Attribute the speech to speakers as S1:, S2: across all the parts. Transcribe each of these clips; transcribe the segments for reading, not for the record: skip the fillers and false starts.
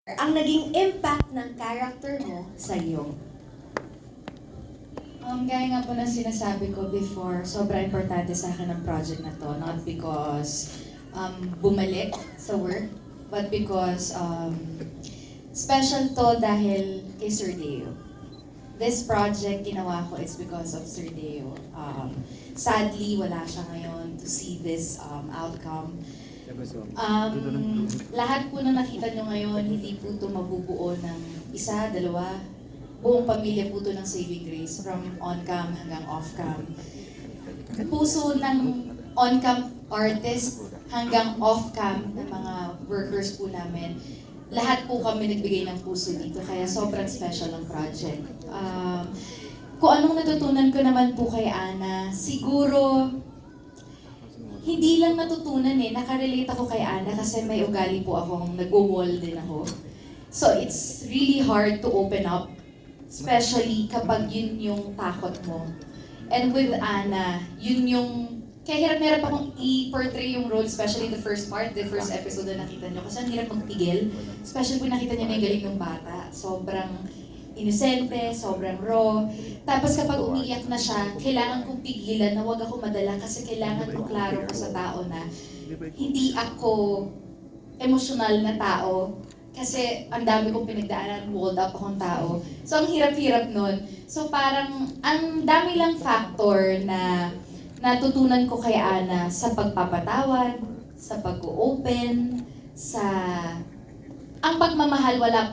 S1: ang naging impact ng character mo sa iyo?
S2: Gaya nga po ng sinasabi ko before, sobrang importante sa akin ang project na to. Not because bumalik sa work, but because special to dahil kay Sir Deo. This project ginawa ko is because of Sir Deo. Sadly, wala siya ngayon to see this outcome. Lahat po na nakita nyo ngayon, hindi po ito mabubuo ng isa, dalawa. Buong pamilya po ito ng Saving Grace, from on-cam hanggang off-cam. Puso ng on-cam artist hanggang off-cam ng mga workers po namin. Lahat po kami nagbigay ng puso dito, kaya sobrang special ang project. Kung anong natutunan ko naman po kay Ana, siguro hindi lang natutunan nakarelate ako kay Ana kasi may ugali po akong nag-wall din ako. So it's really hard to open up, especially kapag yun yung takot mo. And with Ana, yun yung, kaya hirap na hirap akong i-portray yung role, especially the first part, the first episode na nakita nyo. Kasi ang hirap magpigil, especially kung nakita nyo na yung galing ng bata. Sobrang inosente, sobrang raw. Tapos kapag umiiyak na siya, kailangan kong pigilan na huwag ako madala kasi kailangan kong klaro ko sa tao na hindi ako emosyonal na tao kasi ang dami kong pinagdaanan, walled up akong tao. So ang hirap-hirap nun. So parang ang dami lang factor na natutunan ko kay Ana sa pagpapatawad, sa pag-open, sa ang pagmamahal wala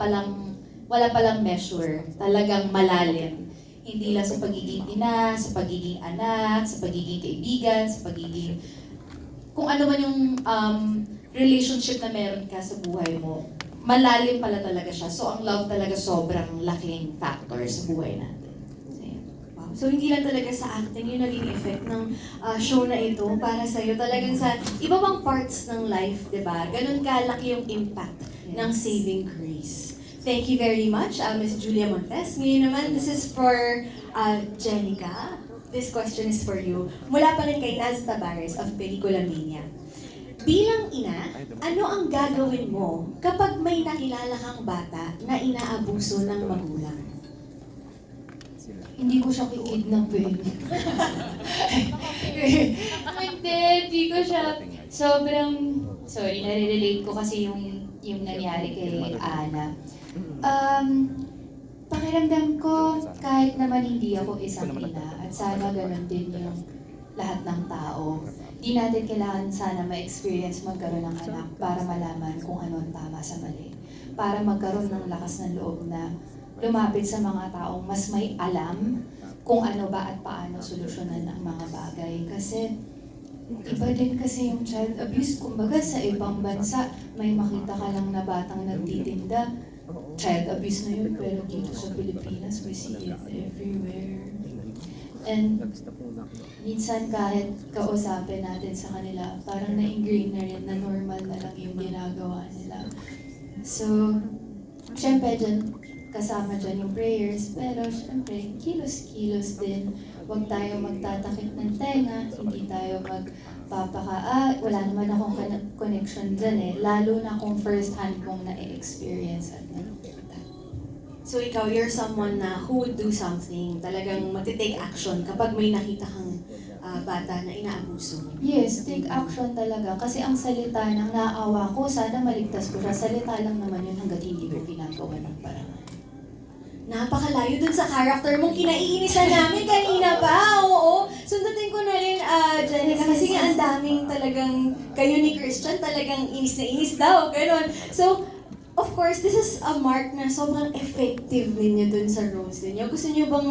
S2: palang measure, talagang malalim. Hindi lang sa pagiging ina, sa pagiging anak, sa pagiging kaibigan, sa pagiging kung ano man yung relationship na meron ka sa buhay mo. Malalim pala talaga siya. So ang love talaga sobrang laking factor sa buhay natin.
S1: Wow. So hindi lang talaga sa acting yung naging effect ng show na ito para sa iyo. Talagang sa iba pang parts ng life, di ba? Ganun kalaki yung impact ng Saving Grace. Thank you very much, Ms. Julia Montes. Ngayon naman, this is for Jenica. This question is for you. Mula pa rin kay Naz Tabares of Pelikula Mania. Bilang ina, ano ang gagawin mo kapag may nakilala kang bata na inaabuso ng magulang?
S2: Hindi ko siya kikidnapin. Hindi ko siya. Sorry, nare-relate ko kasi yung nangyari kay Ana. Pakiramdam ko, kahit naman hindi ako isang ina, at sana ganun din yung lahat ng tao, di natin kailangan sana ma-experience magkaroon ng anak para malaman kung ano ang tama sa mali. Para magkaroon ng lakas ng loob na lumapit sa mga taong mas may alam kung ano ba at paano solusyonan ang mga bagay. Kasi iba din kasi yung child abuse. Kumbaga sa ibang bansa, may makita ka lang na batang nagtitinda, child abuse na yun, pero dito sa Pilipinas, we see it everywhere. And minsan kahit kausapin natin sa kanila, parang na-ingrain na rin na normal na lang yung ginagawa nila. So, syempre dyan, kasama dyan yung prayers, pero syempre, kilos-kilos din. Huwag tayo magtatakip ng tenga, hindi tayo wala naman akong connection dyan lalo na kung first hand kong na-experience at nakikita.
S1: So ikaw, you're someone na who would do something, talagang mag-take action kapag may nakita kang bata na inaabuso.
S2: Yes, take action talaga. Kasi ang salita ng naawa ko, sana maligtas ko siya. Salita lang naman yun hanggat hindi ko ginagawa ng parang.
S1: Napakalayo dun sa character mong kinaiinisan namin kanina pa. Oo. Sundutin ko na rin, Jenica, kasi nga ang daming talagang, kayo ni Christian, talagang inis na inis daw. Ganon. So, of course, this is a mark na sobrang effective ninyo dun sa roles ninyo. Gusto niyo bang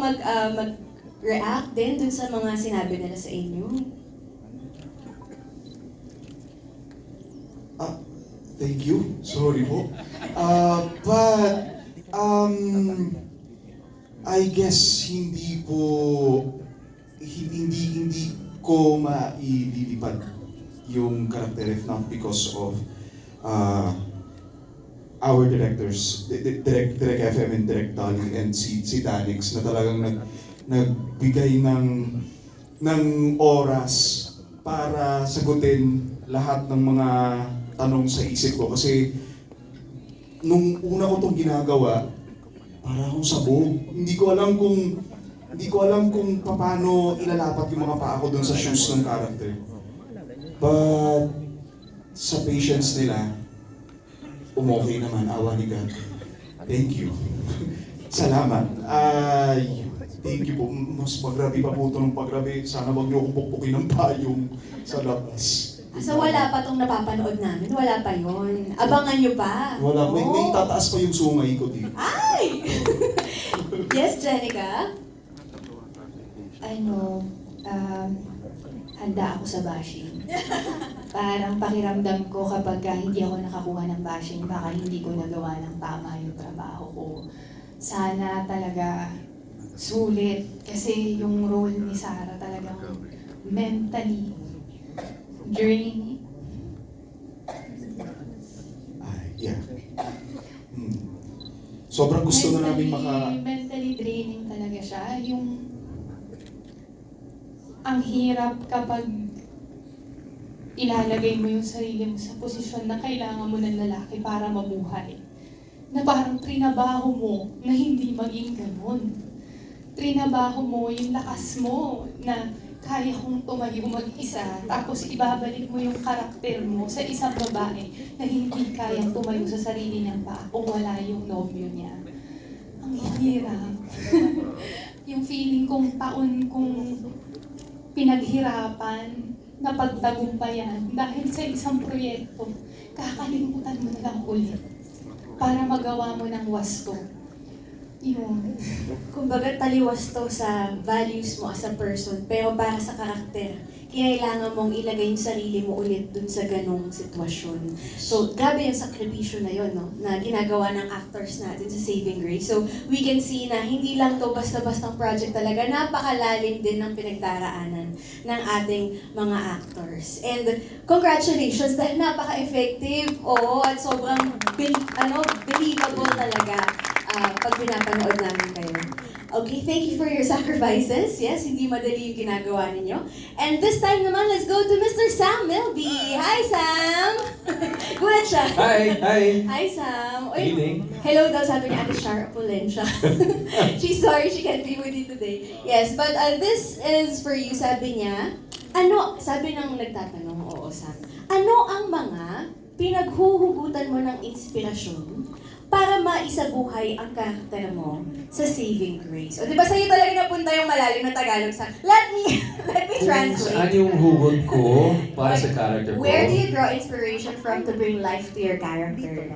S1: mag-react din dun sa mga sinabi nila sa inyo?
S3: Thank you. Sorry po. I guess hindi ko maililipad yung character if not because of our directors, Direct FM and Direct Dolly and si Danix na talagang nagbigay ng oras para sagutin lahat ng mga tanong sa isip ko kasi nung una ko tong ginagawa, para akong sabog. Hindi ko alam kung paano ilalapat yung mga paa ko dun sa shoes ng character. But sa patience nila, umokay naman, awa ni God. Thank you. Salamat. Thank you po. Mas magrabe pa po ito ng pagrabe. Sana wag niyo akong pukpukin ng payong sa labas.
S1: So wala pa tong napapanood namin, wala pa yon. Abangan nyo pa.
S3: Wala, may
S1: Oo.
S3: tataas pa yung sungay ko dito.
S1: Ay! Yes, Jenica?
S4: Handa ako sa bashing. Parang pakiramdam ko kapag hindi ako nakakuha ng bashing, baka hindi ko nagawa ng tama yung trabaho ko. Sana talaga sulit. Kasi yung role ni Sarah talagang mentally draining.
S3: Yeah. Sobrang gusto na namin
S4: Mentally draining talaga siya. Ang hirap kapag ilalagay mo yung sarili mo sa posisyon na kailangan mo ng lalaki para mabuhay. Na parang trinabaho mo na hindi maging ganun. Trinabaho mo yung lakas mo na kaya kong tumayo mag-isa, tapos ibabalik mo yung karakter mo sa isang babae na hindi kayang tumayo sa sarili niyang paa kung wala yung nobyo niya. Ang hirap. Yung feeling kong taon kong pinaghirapan na pagtagumpayan dahil sa isang proyekto, kakalimutan mo na lang ulit para magawa mo ng wasto. Yun.
S1: Kumbaga taliwas to sa values mo as a person, pero para sa karakter, kailangan mong ilagay yung sarili mo ulit dun sa ganong sitwasyon. So, grabe yung sakripisyo na yun, no? Na ginagawa ng actors natin sa Saving Grace. So, we can see na hindi lang to basta-bastang project talaga, napakalalim din ng pinagdaraanan ng ating mga actors. And congratulations dahil napaka-effective, oo, at sobrang believable talaga pag pinapanood namin kayo. Okay, thank you for your sacrifices. Yes, hindi madali yung ginagawa ninyo. And this time naman, let's go to Mr. Sam Milby. Hi, Sam! Gulat siya.
S5: Hi! Hi!
S1: Hi, Sam. Uy,
S5: Evening.
S1: hello daw, sabi ni Ate Shara Pulencia. She's sorry she can't be with you today. Yes, but this is for you, sabi niya. Sabi ng nagtatanong, oo, Sam. Ano ang mga pinaghuhugutan mo ng inspirasyon para maisabuhay ang karakter mo sa Saving Grace? O, di ba sa'yo talaga napunta yung malalim na Tagalog sa... Let me translate.
S5: Saan yung hugot ko para sa character ko?
S1: Where do you draw inspiration from to bring life to your character?